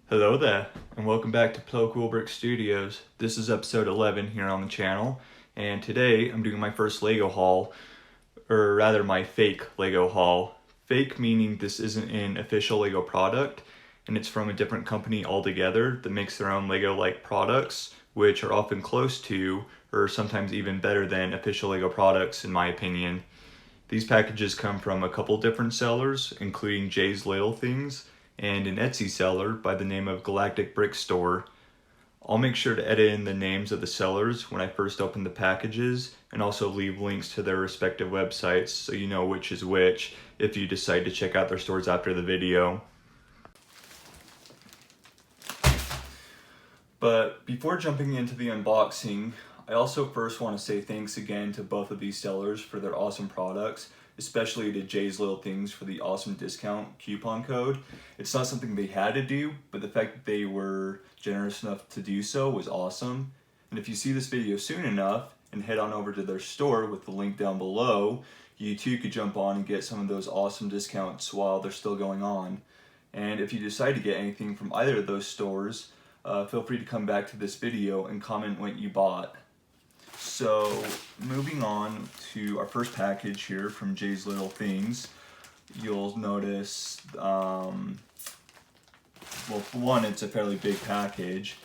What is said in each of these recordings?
Hello there, and welcome back to Cool Brick Studios. This is episode 11 here on the channel, and today I'm doing my first Lego haul, or rather my fake Lego haul. Fake meaning this isn't an official Lego product, and it's from a different company altogether that makes their own Lego-like products, which are often close to, or sometimes even better than, official Lego products in my opinion. These packages come from a couple different sellers, including JsLittleThings, and an Etsy seller by the name of Galactic Brickstore. I'll make sure to edit in the names of the sellers when I first open the packages, and also leave links to their respective websites so you know which is which if you decide to check out their stores after the video. But before jumping into the unboxing, I also first want to say thanks again to both of these sellers for their awesome products, especially to JsLittleThings for the awesome discount coupon code. It's not something they had to do, but the fact that they were generous enough to do so was awesome. And if you see this video soon enough and head on over to their store with the link down below, you too could jump on and get some of those awesome discounts while they're still going on. And if you decide to get anything from either of those stores, feel free to come back to this video and comment what you bought. So, moving on to our first package here from JsLittleThings, you'll notice, well, for one, it's a fairly big package,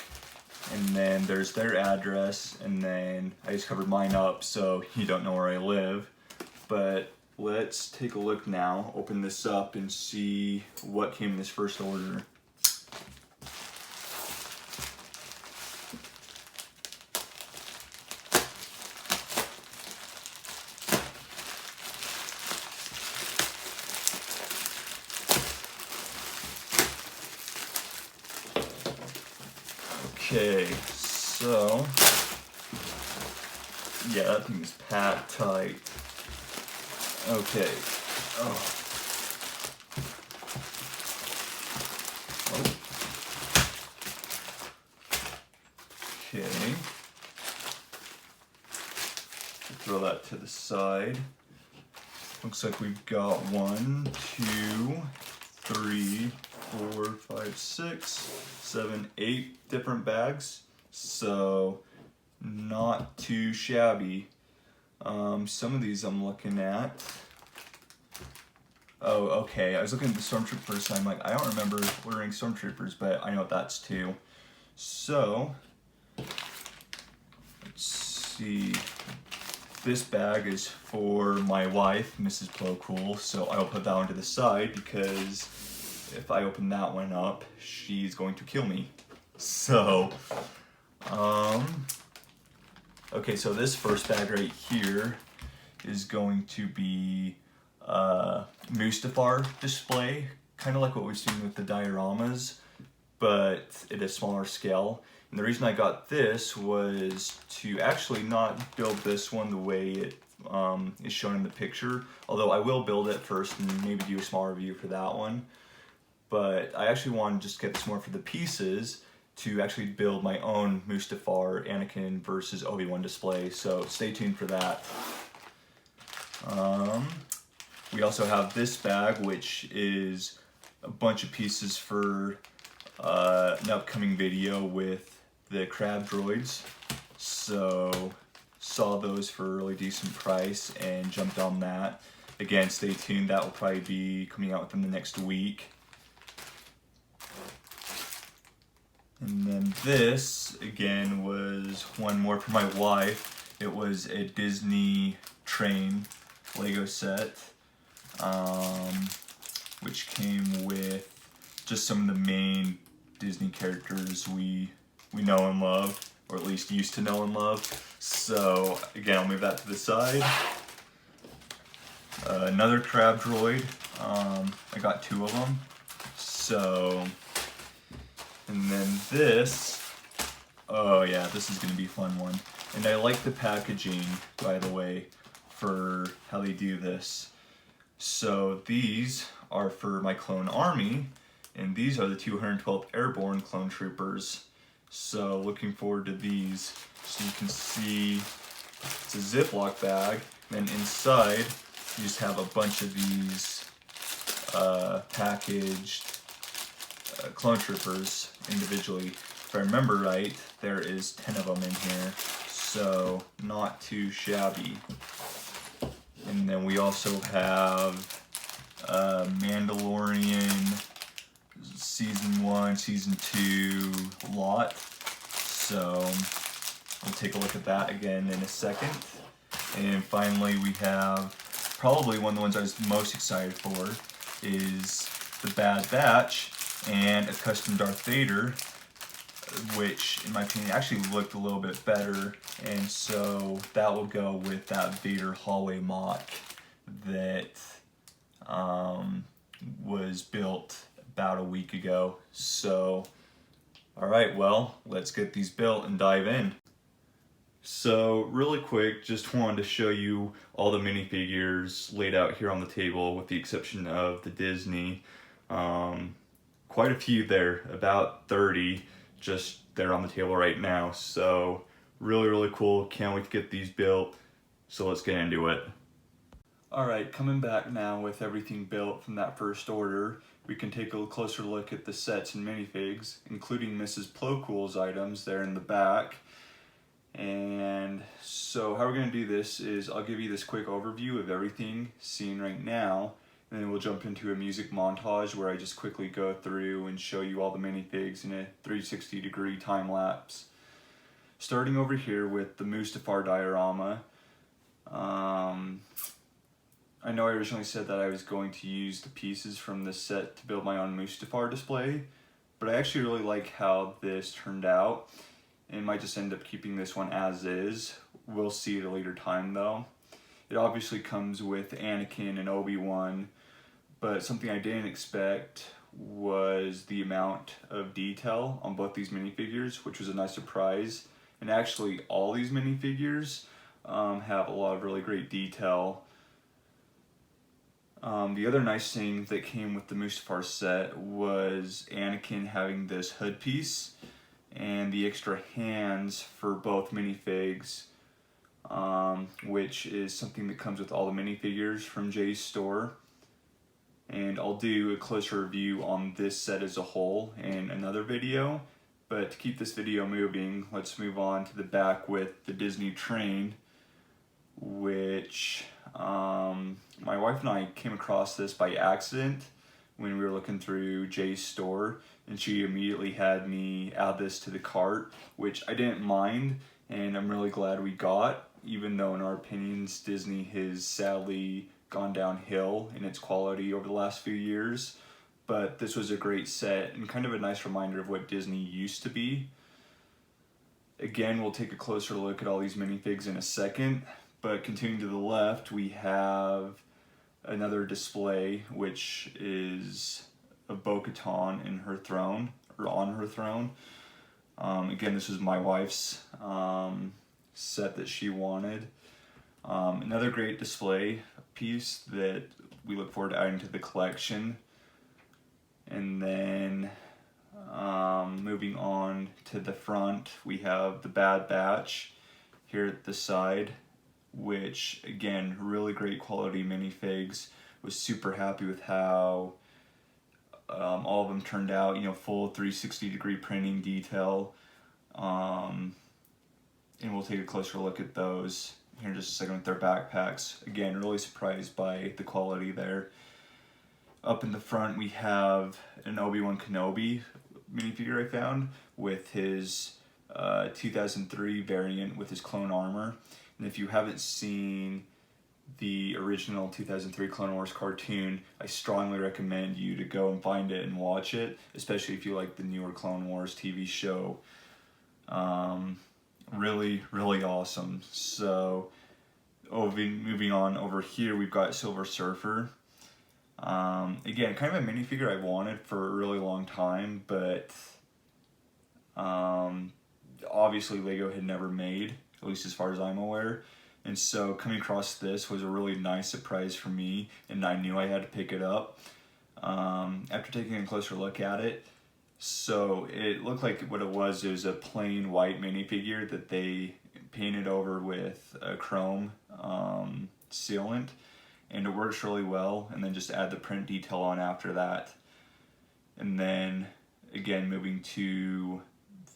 and then there's their address, and then I just covered mine up so you don't know where I live. But let's take a look now, open this up, and see what came in this first order. Okay, so, yeah, that thing is packed tight. Okay, Okay, throw that to the side. Looks like we've got 1, 2, 3, 4, 5, 6, 7, 8 different bags, so not too shabby. Some of these I'm looking at. Oh, okay, I was looking at the Stormtroopers and I'm like, I don't remember ordering Stormtroopers, but I know what that's too. So, let's see. This bag is for my wife, Mrs. Cool, so I'll put that one to the side because if I open that one up, she's going to kill me. So, okay, so this first bag right here is going to be a Mustafar display, kind of like what we've seen with the dioramas, but at a smaller scale. And the reason I got this was to actually not build this one the way it is shown in the picture, although I will build it first and maybe do a small review for that one. But I actually want to just get this more for the pieces to actually build my own Mustafar Anakin versus Obi-Wan display, so stay tuned for that. We also have this bag, which is a bunch of pieces for an upcoming video with the crab droids. So saw those for a really decent price and jumped on that. Again, stay tuned, that will probably be coming out within the next week. And then this, again, was one more for my wife. It was a Disney train Lego set, which came with just some of the main Disney characters we know and love, or at least used to know and love. So, again, I'll move that to the side. Another crab droid. I got 2 of them. So, and then this, oh yeah, this is going to be a fun one. And I like the packaging, by the way, for how they do this. So these are for my clone army, and these are the 212th Airborne Clone Troopers. So looking forward to these. So you can see it's a Ziploc bag, and then inside you just have a bunch of these packaged clone troopers individually. If I remember right, there is 10 of them in here, so not too shabby. And then we also have Mandalorian Season 1, Season 2 lot. So we'll take a look at that again in a second. And finally we have probably one of the ones I was most excited for is the Bad Batch and a custom Darth Vader, which in my opinion actually looked a little bit better, and so that will go with that Vader hallway mock that was built about a week ago. So alright, well, let's get these built and dive in. So really quick, just wanted to show you all the minifigures laid out here on the table with the exception of the Disney. Quite a few there, about 30 just there on the table right now. So really cool, can't wait to get these built. So let's get into it. Alright, coming back now with everything built from that first order, we can take a closer look at the sets and minifigs, including Mrs. Plo Kool's items there in the back. And so how we're going to do this is I'll give you this quick overview of everything seen right now, and then we'll jump into a music montage where I just quickly go through and show you all the minifigs in a 360-degree time lapse. Starting over here with the Mustafar diorama. I know I originally said that I was going to use the pieces from this set to build my own Mustafar display, but I actually really like how this turned out, and might just end up keeping this one as is. We'll see at a later time though. It obviously comes with Anakin and Obi-Wan, but something I didn't expect was the amount of detail on both these minifigures, which was a nice surprise. And actually all these minifigures have a lot of really great detail. The other nice thing that came with the Mustafar set was Anakin having this hood piece and the extra hands for both minifigs, which is something that comes with all the minifigures from Jay's store. And I'll do a closer review on this set as a whole in another video, but to keep this video moving, let's move on to the back with the Disney train, which my wife and I came across this by accident when we were looking through Jay's store, and she immediately had me add this to the cart, which I didn't mind, and I'm really glad we got, even though in our opinions Disney has sadly gone downhill in its quality over the last few years. But this was a great set and kind of a nice reminder of what Disney used to be. Again, we'll take a closer look at all these minifigs in a second, but continuing to the left we have another display, which is of Bo-Katan in her throne, or on her throne. Again, this was my wife's set that she wanted. Another great display piece that we look forward to adding to the collection. And then moving on to the front, we have the Bad Batch here at the side, which again, really great quality minifigs. Was super happy with how all of them turned out, you know, full 360-degree printing detail. And we'll take a closer look at those here in just a second with their backpacks. Again, really surprised by the quality there. Up in the front we have an Obi-Wan Kenobi minifigure I found with his 2003 variant with his clone armor. And if you haven't seen the original 2003 Clone Wars cartoon, I strongly recommend you to go and find it and watch it, especially if you like the newer Clone Wars TV show. Really awesome. So moving on over here, we've got Silver Surfer. Again, kind of a minifigure I wanted for a really long time, but obviously Lego had never made, at least as far as I'm aware. And so coming across this was a really nice surprise for me, and I knew I had to pick it up. After taking a closer look at it, So it looked like what it was a plain white minifigure that they painted over with a chrome sealant, and it works really well, and then just add the print detail on after that. And then again, moving to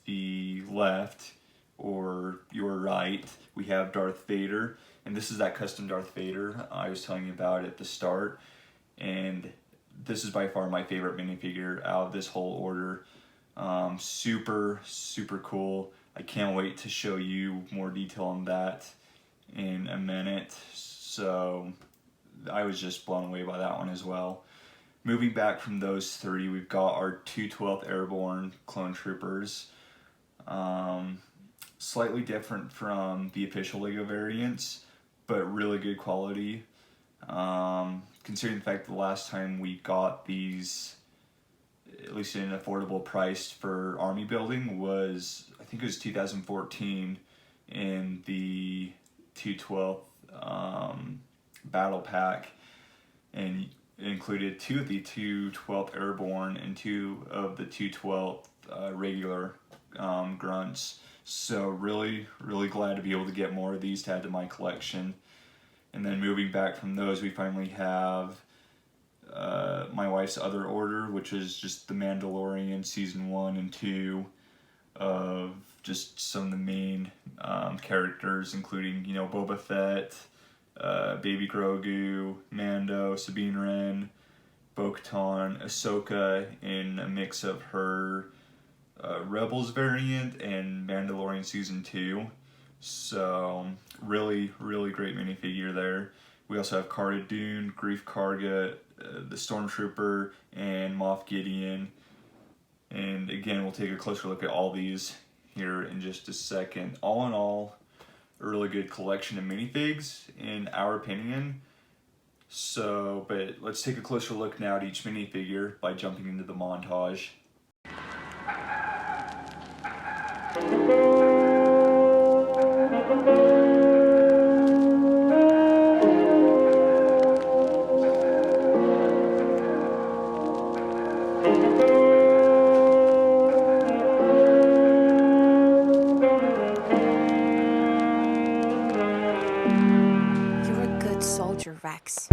the left or your right, we have Darth Vader, and this is that custom Darth Vader I was telling you about at the start, and this is by far my favorite minifigure out of this whole order. Super cool. I can't wait to show you more detail on that in a minute. So I was just blown away by that one as well. Moving back from those three, we've got our 212th Airborne clone troopers. Slightly different from the official LEGO variants, but really good quality. Considering the fact that the last time we got these, at least at an affordable price for army building, was, I think it was 2014 in the 212th battle pack, and it included 2 of the 212th Airborne and 2 of the 212th regular grunts. So really glad to be able to get more of these to add to my collection. And then moving back from those, we finally have my wife's other order, which is just the Mandalorian season 1 and 2 of just some of the main characters, including, you know, Boba Fett, Baby Grogu, Mando, Sabine Wren, Bo-Katan, Ahsoka, in a mix of her Rebels variant and Mandalorian season 2. So really great minifigure there. We also have Cara Dune, Grief Karga, the Stormtrooper, and Moff Gideon. And again, we'll take a closer look at all these here in just a second. All in all, a really good collection of minifigs in our opinion. So, but let's take a closer look now at each minifigure by jumping into the montage. You're a good soldier, Rex.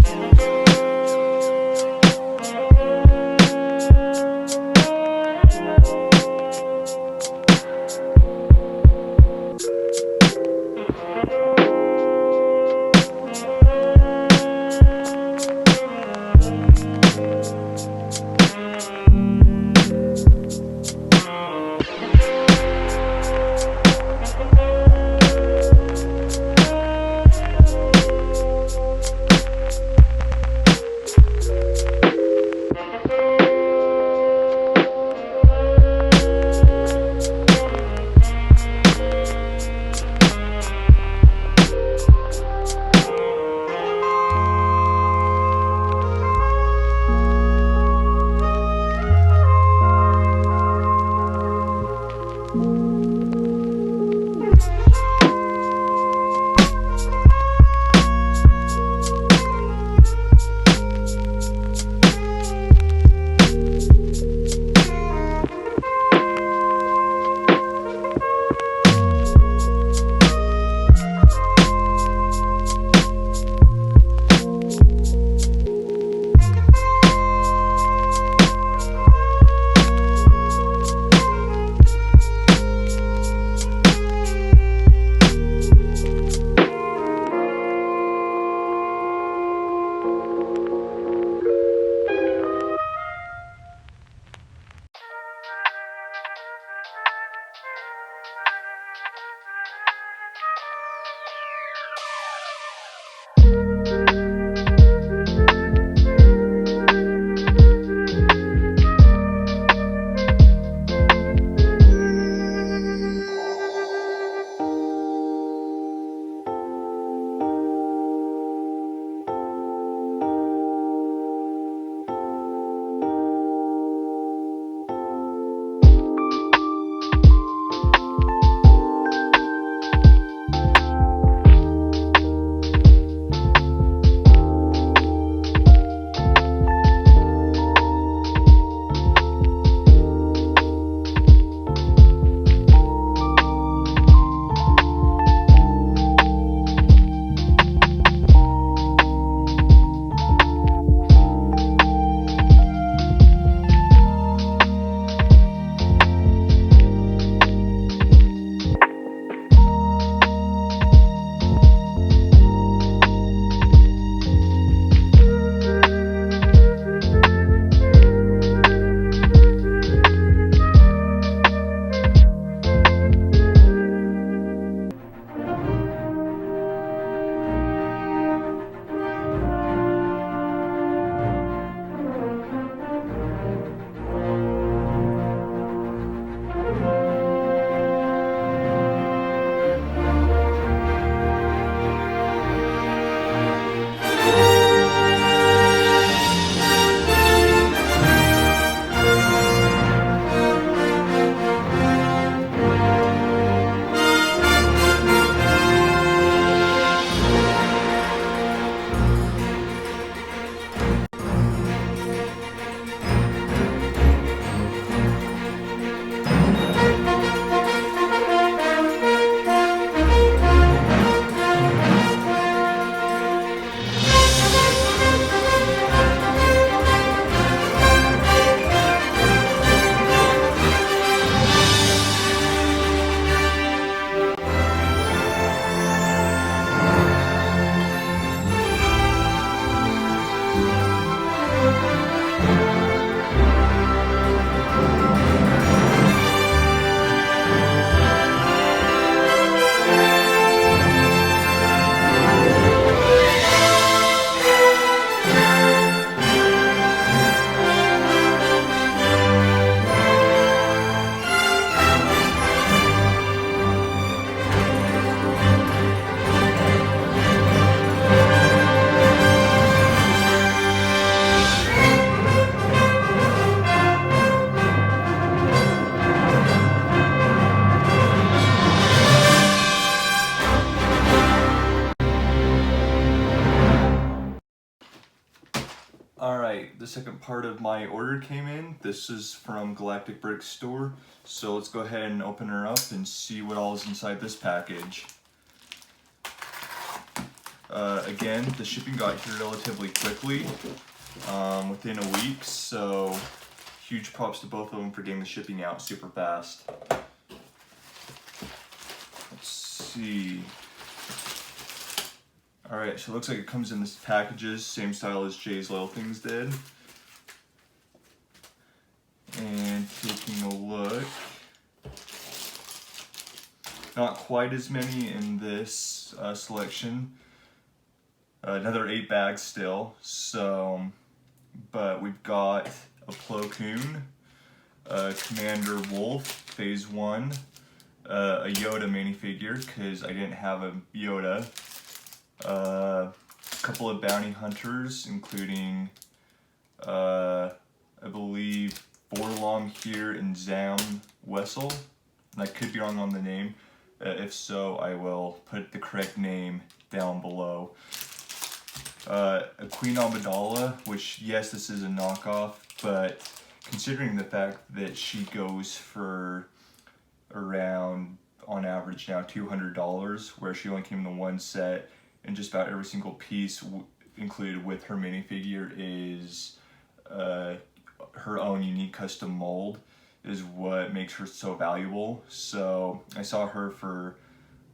the second part of my order came in. This is from Galactic Brickstore. So let's go ahead and open her up and see what all is inside this package. Again, the shipping got here relatively quickly, within a week, so huge props to both of them for getting the shipping out super fast. Let's see. Alright, so it looks like it comes in this packages, same style as JsLittleThings did. And taking a look, not quite as many in this selection. Another 8 bags still, so, but we've got a Plo Koon, Commander Wolf, Phase 1, a Yoda minifigure, because I didn't have a Yoda, a couple of bounty hunters, including, I believe, Borlong here and Zam Wessel, and I could be wrong on the name. If so, I will put the correct name down below. A Queen Amidala, which, yes, this is a knockoff, but considering the fact that she goes for around, on average now, $200, where she only came in the one set, and just about every single piece included with her minifigure is her own unique custom mold, is what makes her so valuable. So I saw her for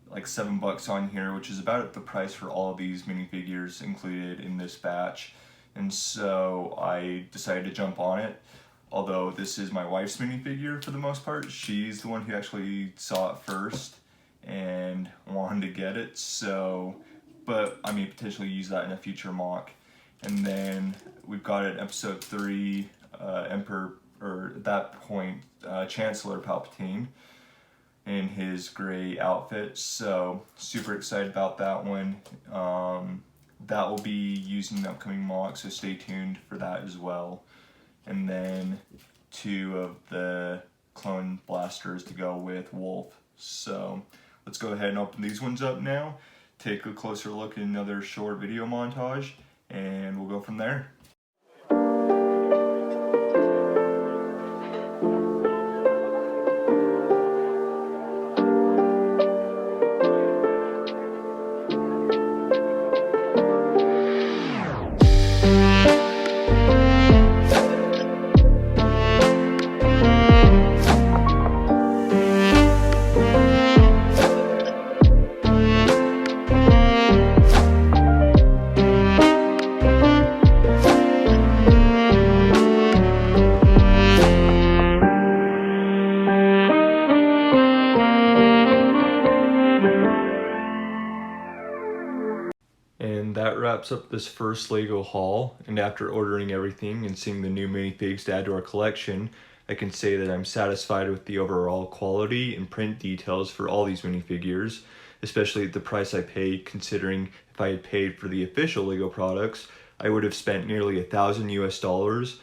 like $7 on here, which is about the price for all of these minifigures included in this batch. And so I decided to jump on it. Although this is my wife's minifigure for the most part. She's the one who actually saw it first and wanted to get it. So, but I may potentially use that in a future mock. And then we've got it episode 3, Emperor, or at that point, Chancellor Palpatine in his gray outfit, so super excited about that one. That will be used in the upcoming mock, so stay tuned for that as well. And then 2 of the clone blasters to go with Wolf. So let's go ahead and open these ones up now, take a closer look at another short video montage, and we'll go from there. And that wraps up this first LEGO haul, and after ordering everything and seeing the new minifigs to add to our collection, I can say that I'm satisfied with the overall quality and print details for all these minifigures, especially at the price I paid, considering if I had paid for the official LEGO products, I would have spent nearly $1,000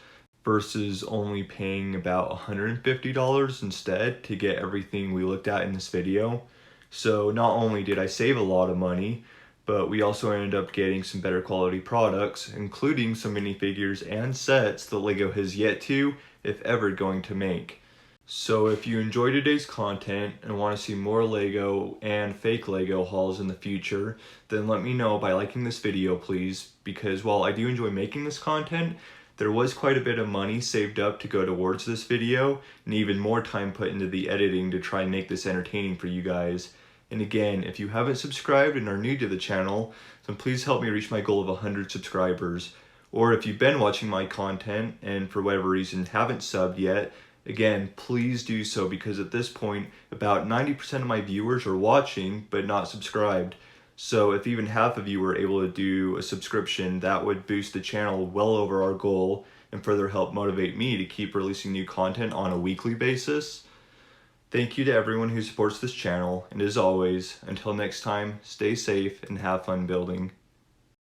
versus only paying about $150 instead to get everything we looked at in this video. So not only did I save a lot of money, but we also ended up getting some better quality products, including some minifigures and sets that LEGO has yet to, if ever, going to make. So if you enjoyed today's content and want to see more LEGO and fake LEGO hauls in the future, then let me know by liking this video, please, because while I do enjoy making this content, there was quite a bit of money saved up to go towards this video, and even more time put into the editing to try and make this entertaining for you guys. And again, if you haven't subscribed and are new to the channel, then please help me reach my goal of 100 subscribers. Or if you've been watching my content and for whatever reason haven't subbed yet, again, please do so, because at this point, about 90% of my viewers are watching but not subscribed. So if even half of you were able to do a subscription, that would boost the channel well over our goal and further help motivate me to keep releasing new content on a weekly basis. Thank you to everyone who supports this channel, and as always, until next time, stay safe and have fun building.